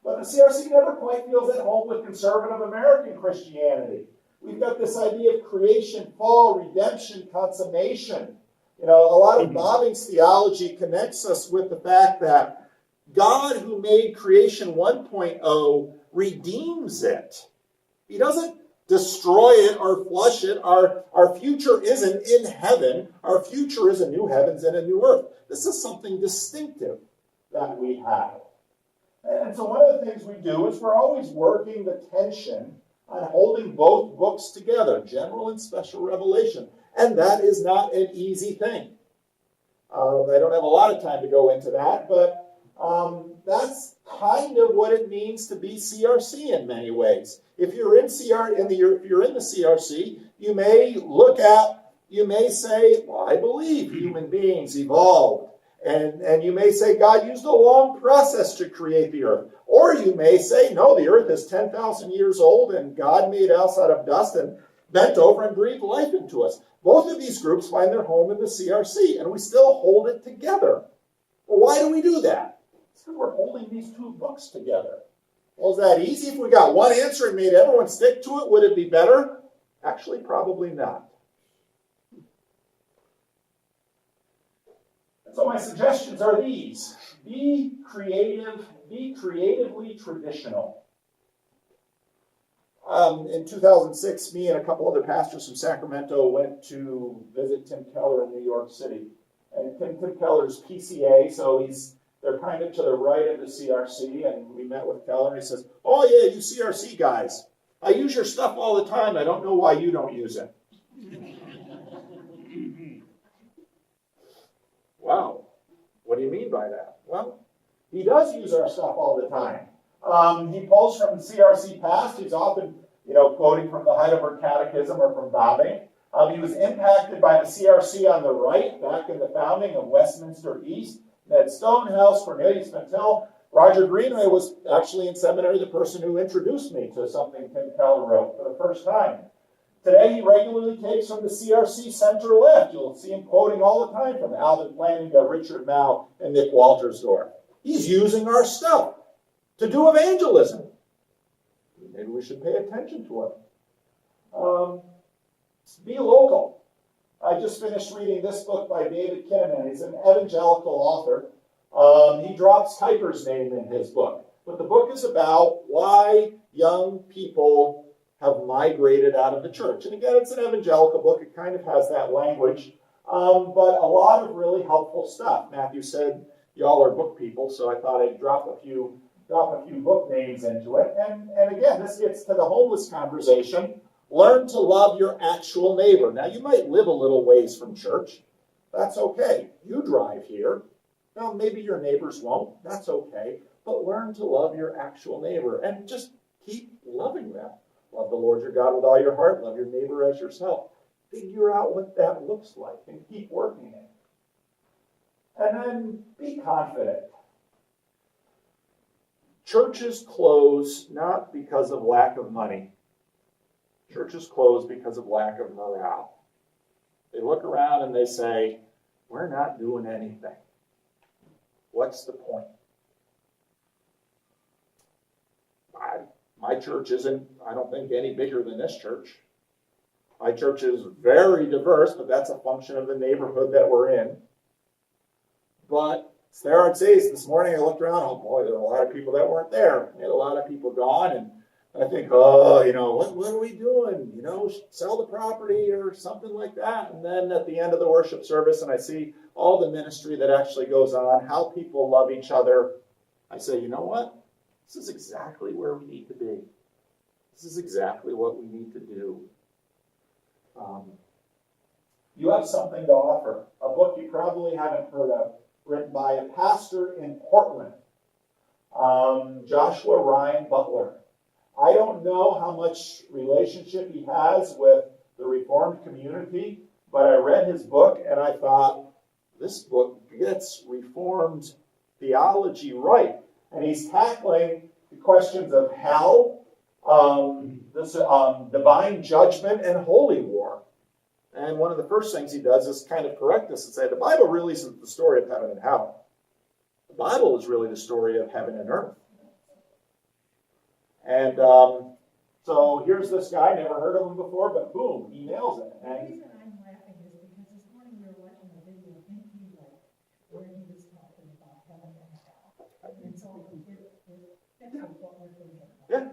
But the CRC never quite feels at home with conservative American Christianity. We've got this idea of creation, fall, redemption, consummation. A lot of Bavinck's theology connects us with the fact that God, who made creation 1.0, redeems it. He doesn't destroy it or flush it. Our future isn't in heaven. Our future is a new heavens and a new earth. This is something distinctive that we have. And so one of the things we do is we're always working the tension on holding both books together, general and special revelation. And that is not an easy thing. I don't have a lot of time to go into that, but that's kind of what it means to be CRC in many ways. If you're in if you're in the CRC, you may say, well, I believe human beings evolved. And you may say God used a long process to create the earth. Or you may say, no, the earth is 10,000 years old and God made us out of dust and bent over and breathed life into us. Both of these groups find their home in the CRC, and we still hold it together. Well, why do we do that? Because we're holding these two books together. Well, is that easy? If we got one answer and made everyone stick to it, would it be better? Actually, probably not. And so my suggestions are these. Be creative, be creatively traditional. In 2006, me and a couple other pastors from Sacramento went to visit Tim Keller in New York City. And Tim Keller's PCA, so they're kind of to the right of the CRC, and we met with Keller, and he says, oh yeah, you CRC guys, I use your stuff all the time, I don't know why you don't use it. Wow, what do you mean by that? Well, he does use our stuff all the time. He pulls from the CRC past. He's often, quoting from the Heidelberg Catechism or from Bobbing. He was impacted by the CRC on the right, back in the founding of Westminster East. Ned Stonehouse, Cornelius Van Til. Roger Greenway was actually in seminary the person who introduced me to something Tim Keller wrote for the first time. Today, he regularly takes from the CRC center left. You'll see him quoting all the time from Alvin Flanagan, Richard Mouw, and Nick Waltersdorf. He's using our stuff to do evangelism. Maybe we should pay attention to him. Be local. I just finished reading this book by David Kinnaman. He's an evangelical author. He drops Kuyper's name in his book. But the book is about why young people have migrated out of the church. And again, it's an evangelical book. It kind of has that language. But a lot of really helpful stuff. Matthew said, y'all are book people, so I thought I'd drop a few book names into it. And again, this gets to the homeless conversation. Learn to love your actual neighbor. Now, you might live a little ways from church. That's okay. You drive here. Now, maybe your neighbors won't. That's okay. But learn to love your actual neighbor and just keep loving them. Love the Lord your God with all your heart. Love your neighbor as yourself. Figure out what that looks like and keep working it. And then be confident. Churches close not because of lack of money. Churches close because of lack of morale. They look around and they say, we're not doing anything. What's the point? My church isn't, I don't think, any bigger than this church. My church is very diverse, but that's a function of the neighborhood that we're in. But there it says, this morning I looked around, oh boy, there were a lot of people that weren't there. We had a lot of people gone, and I think, what are we doing? Sell the property or something like that. And then at the end of the worship service, and I see all the ministry that actually goes on, how people love each other. I say, you know what? This is exactly where we need to be. This is exactly what we need to do. You have something to offer. A book you probably haven't heard of, written by a pastor in Portland, Joshua Ryan Butler. I don't know how much relationship he has with the Reformed community, but I read his book and I thought, this book gets Reformed theology right. And he's tackling the questions of hell, divine judgment, and holy war. And one of the first things he does is kind of correct this and say, the Bible really isn't the story of heaven and hell. The Bible is really the story of heaven and earth. And so here's this guy, never heard of him before, but boom, he nails it. The And reason I'm laughing is because this morning we were watching a video of NP Light where he was talking about heaven and hell. And so that's what we're doing. yeah,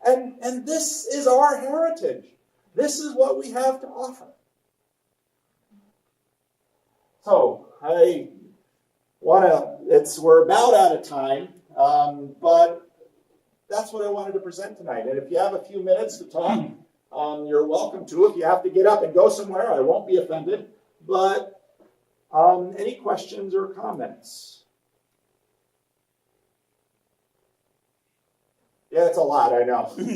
and this is our heritage. This is what we have to offer. So we're about out of time, but that's what I wanted to present tonight. And if you have a few minutes to talk, you're welcome to. If you have to get up and go somewhere, I won't be offended. But any questions or comments? Yeah, it's a lot, I know. Well,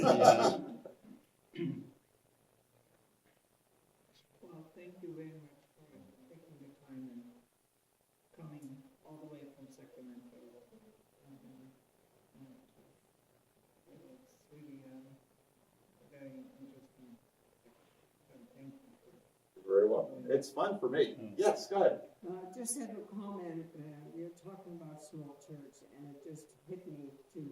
thank you very much for taking the time and coming all the way from Sacramento. It's really very interesting. So thank you. Very well. It's fun for me. Yes, go ahead. Just had a comment, you're talking about small church, and it just hit me to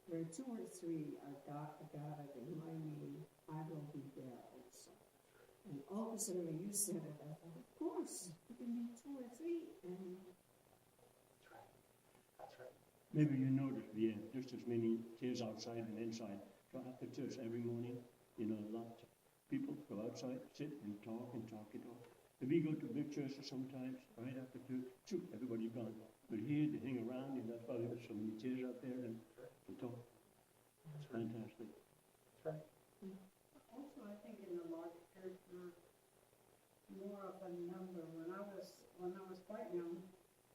where 2 or 3 are gathered in my name, I will be there also. And all of a sudden, when you said it, I thought, of course, you can be 2 or 3, and Maybe you noticed we have just as many chairs outside and inside. So after church every morning, lots of people go outside, sit and talk and talk and talk. If we go to big churches sometimes, right after church, shoot, everybody gone. But here they hang around, and that's why we have so many chairs out there and talk. It's fantastic. Also, I think in the large church, more of a number. When I was quite young,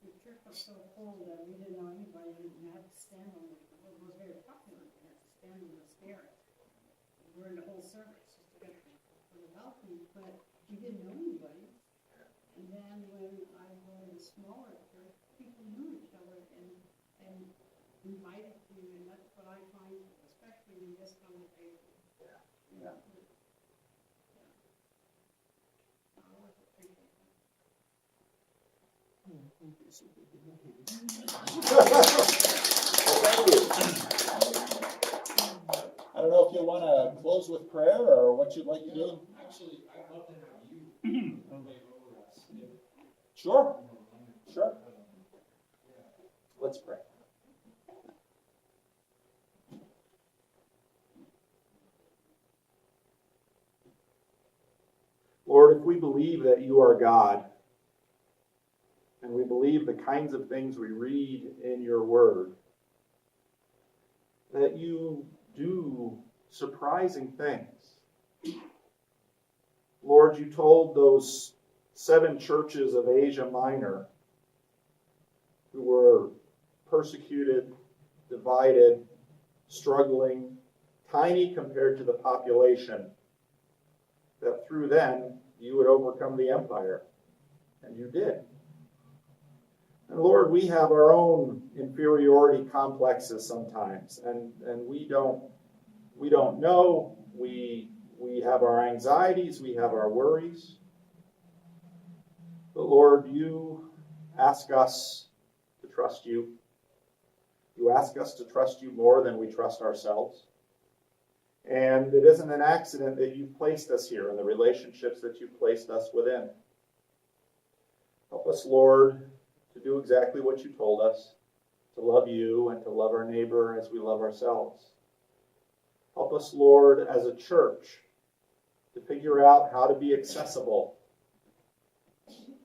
the church was so full that we didn't know anybody, and you had to stand on it. It was very popular. You had to stand on the stairs during the whole service just to get to the balcony, but you didn't know anybody. And then when I went in a smaller church, people knew each other and invited you, and that's what I find, especially in this congregation. Yeah. I always appreciate that. oh, thank you, so good to hear him. Thank you. I don't know if you want to close with prayer or what you'd like to do. Actually, I'd love to have you play over us. Sure. Sure. Let's pray. Lord, if we believe that you are God, and we believe the kinds of things we read in your word, that you do surprising things. Lord, you told those 7 churches of Asia Minor who were persecuted, divided, struggling, tiny compared to the population, that through them you would overcome the empire. And you did. And Lord, we have our own inferiority complexes sometimes, and we don't know. We have our anxieties, we have our worries. But Lord, you ask us to trust you. You ask us to trust you more than we trust ourselves. And it isn't an accident that you've placed us here in the relationships that you've placed us within. Help us, Lord, to do exactly what you told us, to love you and to love our neighbor as we love ourselves. Help us, Lord, as a church, to figure out how to be accessible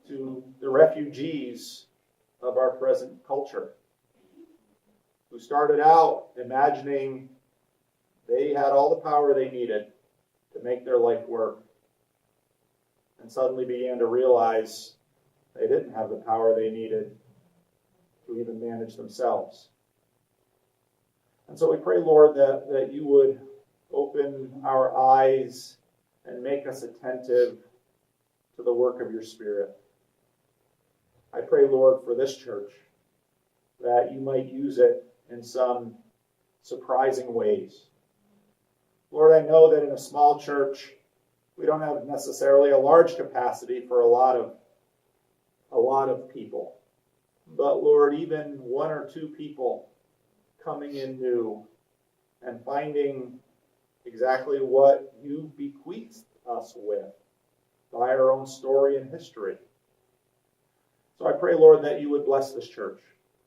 to the refugees of our present culture, who started out imagining they had all the power they needed to make their life work, and suddenly began to realize they didn't have the power they needed to even manage themselves. And so we pray, Lord, that you would open our eyes and make us attentive to the work of your Spirit. I pray, Lord, for this church, that you might use it in some surprising ways. Lord, I know that in a small church, we don't have necessarily a large capacity for a lot of people. But Lord, even 1 or 2 people coming in new and finding exactly what you bequeathed us with by our own story and history. So I pray, Lord, that you would bless this church,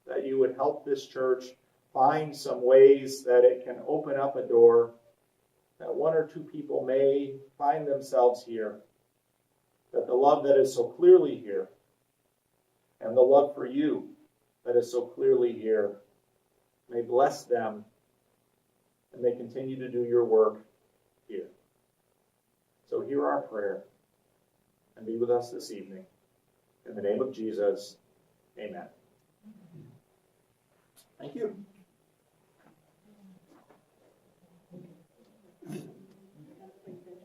that you would help this church find some ways that it can open up a door, that 1 or 2 people may find themselves here, that the love that is so clearly here and the love for you that is so clearly here may bless them and may continue to do your work here. So hear our prayer and be with us this evening. In the name of Jesus, amen. Thank you.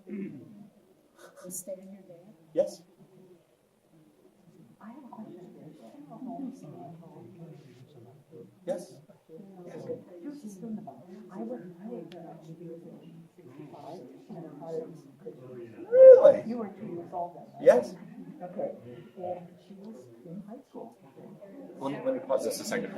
You stay in your dad? Yes? I have a question. Funeral homes and homes. Yes? You're just doing about, I wouldn't pay that when he was 65 and her heart could. Really? You were 2 years old then, right? Yes? Okay, and she was in high school. Let me pause this a second.